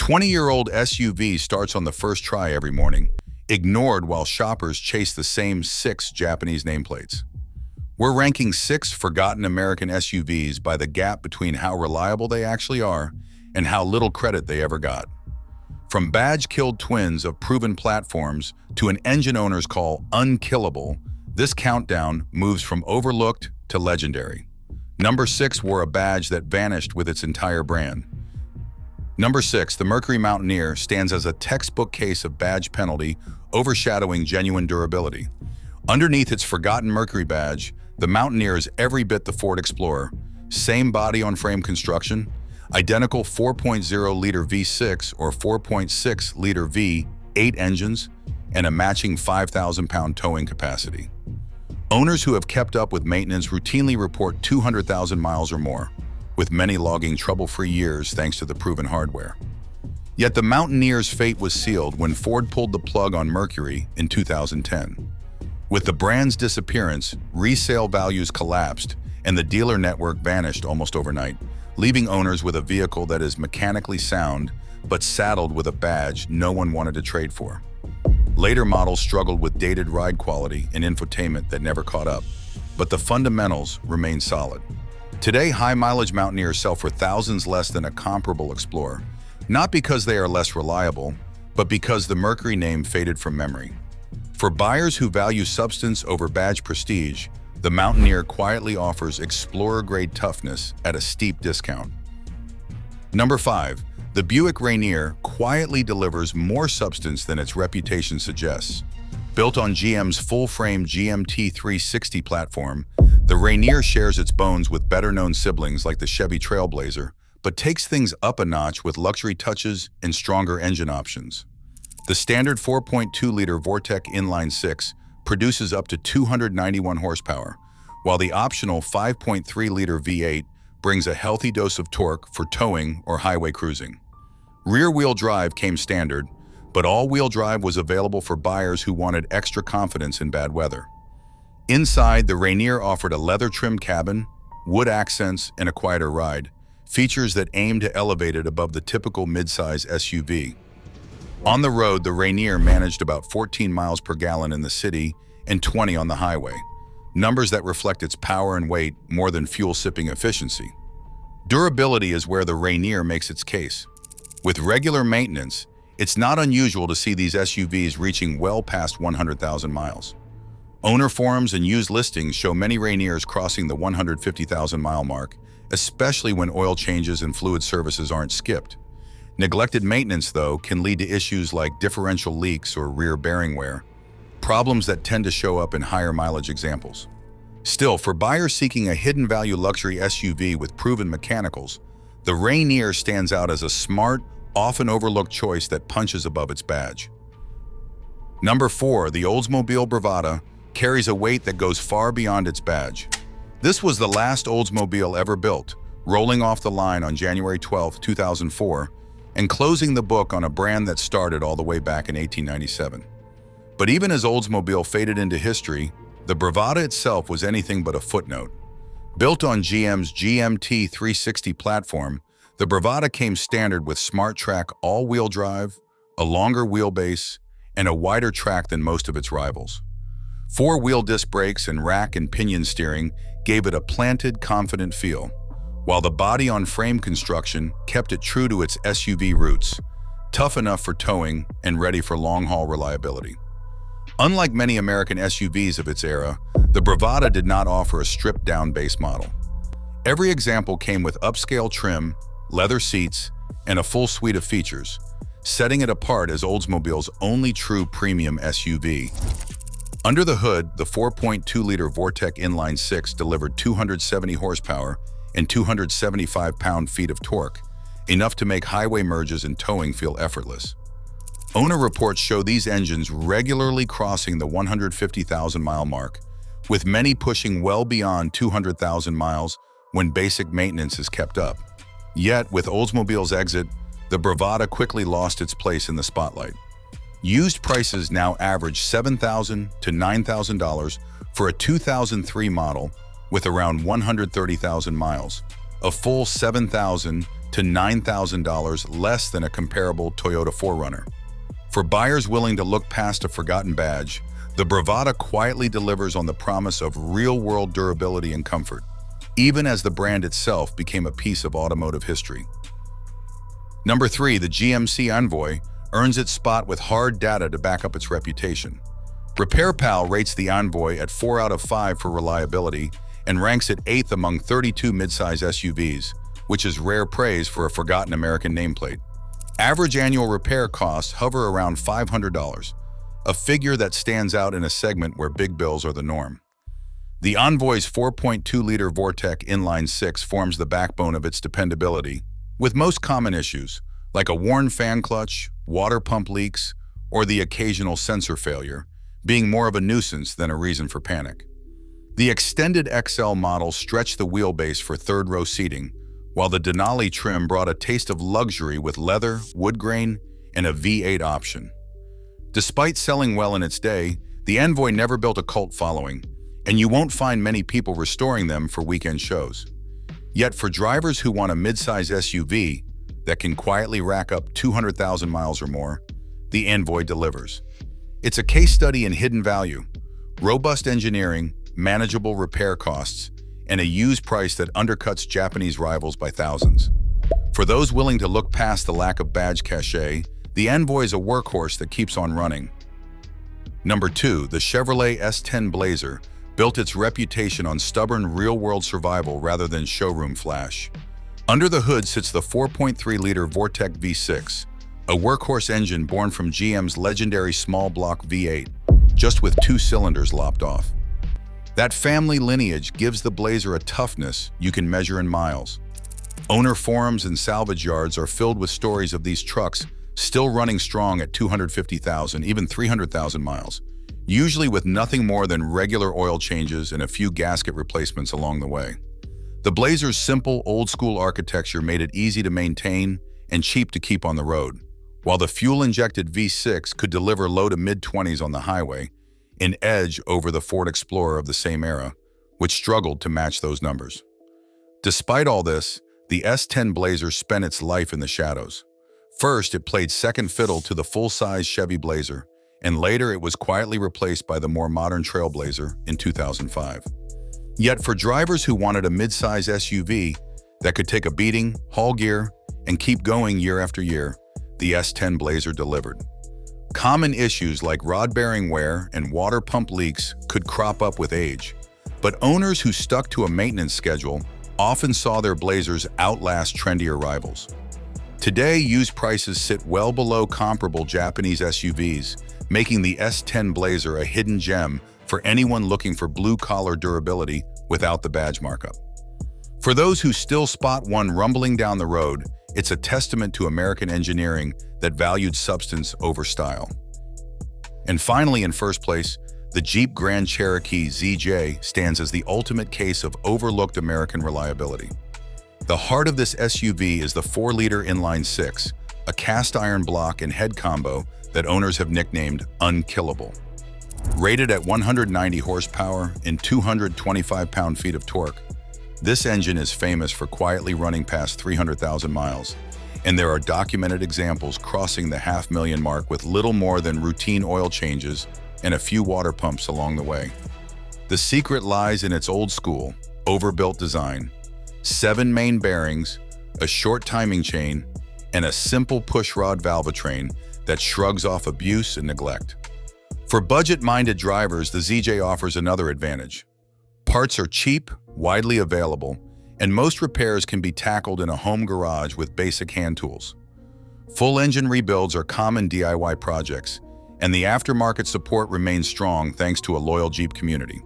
20-year-old SUV starts on the first try every morning, ignored while shoppers chase the same 6 Japanese nameplates. We're ranking 6 forgotten American SUVs by the gap between how reliable they actually are and how little credit they ever got. From badge-killed twins of proven platforms to an engine owners call unkillable, this countdown moves from overlooked to legendary. Number 6 wore a badge that vanished with its entire brand. Number 6, the Mercury Mountaineer stands as a textbook case of badge penalty, overshadowing genuine durability. Underneath its forgotten Mercury badge, the Mountaineer is every bit the Ford Explorer. Same body-on-frame construction, identical 4.0-liter V6 or 4.6-liter V8 engines, and a matching 5,000-pound towing capacity. Owners who have kept up with maintenance routinely report 200,000 miles or more, with many logging trouble-free years thanks to the proven hardware. Yet the Mountaineer's fate was sealed when Ford pulled the plug on Mercury in 2010. With the brand's disappearance, resale values collapsed and the dealer network vanished almost overnight, leaving owners with a vehicle that is mechanically sound but saddled with a badge no one wanted to trade for. Later models struggled with dated ride quality and infotainment that never caught up, but the fundamentals remain solid. Today, high-mileage Mountaineers sell for thousands less than a comparable Explorer, not because they are less reliable, but because the Mercury name faded from memory. For buyers who value substance over badge prestige, the Mountaineer quietly offers Explorer-grade toughness at a steep discount. Number 5. The Buick Rainier quietly delivers more substance than its reputation suggests. Built on GM's full-frame GMT 360 platform, the Rainier shares its bones with better-known siblings like the Chevy Trailblazer, but takes things up a notch with luxury touches and stronger engine options. The standard 4.2-liter Vortec inline-6 produces up to 291 horsepower, while the optional 5.3-liter V8 brings a healthy dose of torque for towing or highway cruising. Rear-wheel drive came standard, but all-wheel drive was available for buyers who wanted extra confidence in bad weather. Inside, the Rainier offered a leather-trimmed cabin, wood accents, and a quieter ride, features that aim to elevate it above the typical midsize SUV. On the road, the Rainier managed about 14 miles per gallon in the city and 20 on the highway, numbers that reflect its power and weight more than fuel-sipping efficiency. Durability is where the Rainier makes its case. With regular maintenance, it's not unusual to see these SUVs reaching well past 100,000 miles. Owner forums and used listings show many Rainiers crossing the 150,000-mile mark, especially when oil changes and fluid services aren't skipped. Neglected maintenance, though, can lead to issues like differential leaks or rear bearing wear, problems that tend to show up in higher mileage examples. Still, for buyers seeking a hidden value luxury SUV with proven mechanicals, the Rainier stands out as a smart, often overlooked choice that punches above its badge. Number 4, the Oldsmobile Bravada carries a weight that goes far beyond its badge. This was the last Oldsmobile ever built, rolling off the line on January 12, 2004, and closing the book on a brand that started all the way back in 1897. But even as Oldsmobile faded into history, the Bravada itself was anything but a footnote. Built on GM's GMT 360 platform, the Bravada came standard with SmartTrack all-wheel drive, a longer wheelbase, and a wider track than most of its rivals. 4-wheel disc brakes and rack and pinion steering gave it a planted, confident feel, while the body-on-frame construction kept it true to its SUV roots, tough enough for towing and ready for long-haul reliability. Unlike many American SUVs of its era, the Bravada did not offer a stripped-down base model. Every example came with upscale trim, leather seats, and a full suite of features, setting it apart as Oldsmobile's only true premium SUV. Under the hood, the 4.2-liter Vortec inline-6 delivered 270 horsepower and 275 pound-feet of torque, enough to make highway merges and towing feel effortless. Owner reports show these engines regularly crossing the 150,000-mile mark, with many pushing well beyond 200,000 miles when basic maintenance is kept up. Yet, with Oldsmobile's exit, the Bravada quickly lost its place in the spotlight. Used prices now average $7,000 to $9,000 for a 2003 model with around 130,000 miles, a full $7,000 to $9,000 less than a comparable Toyota 4Runner. For buyers willing to look past a forgotten badge, the Bravada quietly delivers on the promise of real-world durability and comfort, even as the brand itself became a piece of automotive history. Number 3, the GMC Envoy earns its spot with hard data to back up its reputation. RepairPal rates the Envoy at 4 out of 5 for reliability and ranks it 8th among 32 midsize SUVs, which is rare praise for a forgotten American nameplate. Average annual repair costs hover around $500, a figure that stands out in a segment where big bills are the norm. The Envoy's 4.2-liter Vortec inline-6 forms the backbone of its dependability, with most common issues, like a worn fan clutch, water pump leaks, or the occasional sensor failure, being more of a nuisance than a reason for panic. The extended XL model stretched the wheelbase for third-row seating, while the Denali trim brought a taste of luxury with leather, wood grain, and a V8 option. Despite selling well in its day, the Envoy never built a cult following, and you won't find many people restoring them for weekend shows. Yet for drivers who want a midsize SUV that can quietly rack up 200,000 miles or more, the Envoy delivers. It's a case study in hidden value, robust engineering, manageable repair costs, and a used price that undercuts Japanese rivals by thousands. For those willing to look past the lack of badge cachet, the Envoy is a workhorse that keeps on running. Number 2, the Chevrolet S10 Blazer built its reputation on stubborn real-world survival rather than showroom flash. Under the hood sits the 4.3-liter Vortec V6, a workhorse engine born from GM's legendary small block V8, just with 2 cylinders lopped off. That family lineage gives the Blazer a toughness you can measure in miles. Owner forums and salvage yards are filled with stories of these trucks still running strong at 250,000, even 300,000 miles, usually with nothing more than regular oil changes and a few gasket replacements along the way. The Blazer's simple, old-school architecture made it easy to maintain and cheap to keep on the road, while the fuel-injected V6 could deliver low to mid-20s on the highway, an edge over the Ford Explorer of the same era, which struggled to match those numbers. Despite all this, the S10 Blazer spent its life in the shadows. First, it played second fiddle to the full-size Chevy Blazer, and later it was quietly replaced by the more modern Trailblazer in 2005. Yet for drivers who wanted a mid-size SUV that could take a beating, haul gear, and keep going year after year, the S10 Blazer delivered. Common issues like rod bearing wear and water pump leaks could crop up with age, but owners who stuck to a maintenance schedule often saw their Blazers outlast trendier rivals. Today, used prices sit well below comparable Japanese SUVs, making the S10 Blazer a hidden gem for anyone looking for blue-collar durability without the badge markup. For those who still spot one rumbling down the road, it's a testament to American engineering that valued substance over style. And finally, in first place, the Jeep Grand Cherokee ZJ stands as the ultimate case of overlooked American reliability. The heart of this SUV is the 4-liter inline-6, a cast-iron block and head combo that owners have nicknamed unkillable. Rated at 190 horsepower and 225 pound-feet of torque, this engine is famous for quietly running past 300,000 miles, and there are documented examples crossing the 500,000 mark with little more than routine oil changes and a few water pumps along the way. The secret lies in its old-school, overbuilt design: 7 main bearings, a short timing chain, and a simple pushrod valvetrain that shrugs off abuse and neglect. For budget-minded drivers, the ZJ offers another advantage. Parts are cheap, widely available, and most repairs can be tackled in a home garage with basic hand tools. Full engine rebuilds are common DIY projects, and the aftermarket support remains strong thanks to a loyal Jeep community.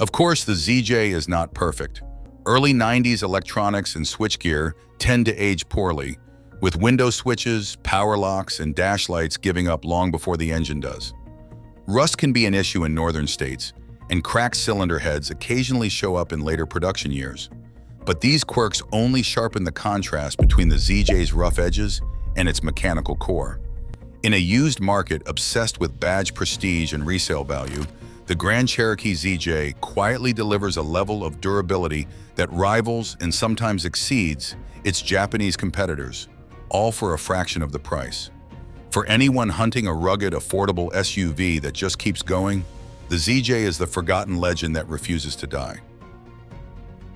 Of course, the ZJ is not perfect. Early 90s electronics and switchgear tend to age poorly, with window switches, power locks, and dash lights giving up long before the engine does. Rust can be an issue in northern states, and cracked cylinder heads occasionally show up in later production years. But these quirks only sharpen the contrast between the ZJ's rough edges and its mechanical core. In a used market obsessed with badge prestige and resale value, The Grand Cherokee ZJ quietly delivers a level of durability that rivals and sometimes exceeds its Japanese competitors, all for a fraction of the price. For anyone hunting a rugged, affordable SUV that just keeps going, the ZJ is the forgotten legend that refuses to die.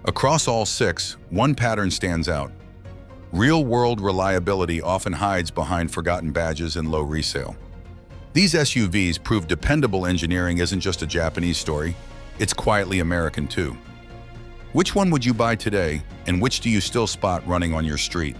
Across all six, one pattern stands out. Real-world reliability often hides behind forgotten badges and low resale. These SUVs prove dependable engineering isn't just a Japanese story, it's quietly American too. Which one would you buy today, and which do you still spot running on your street?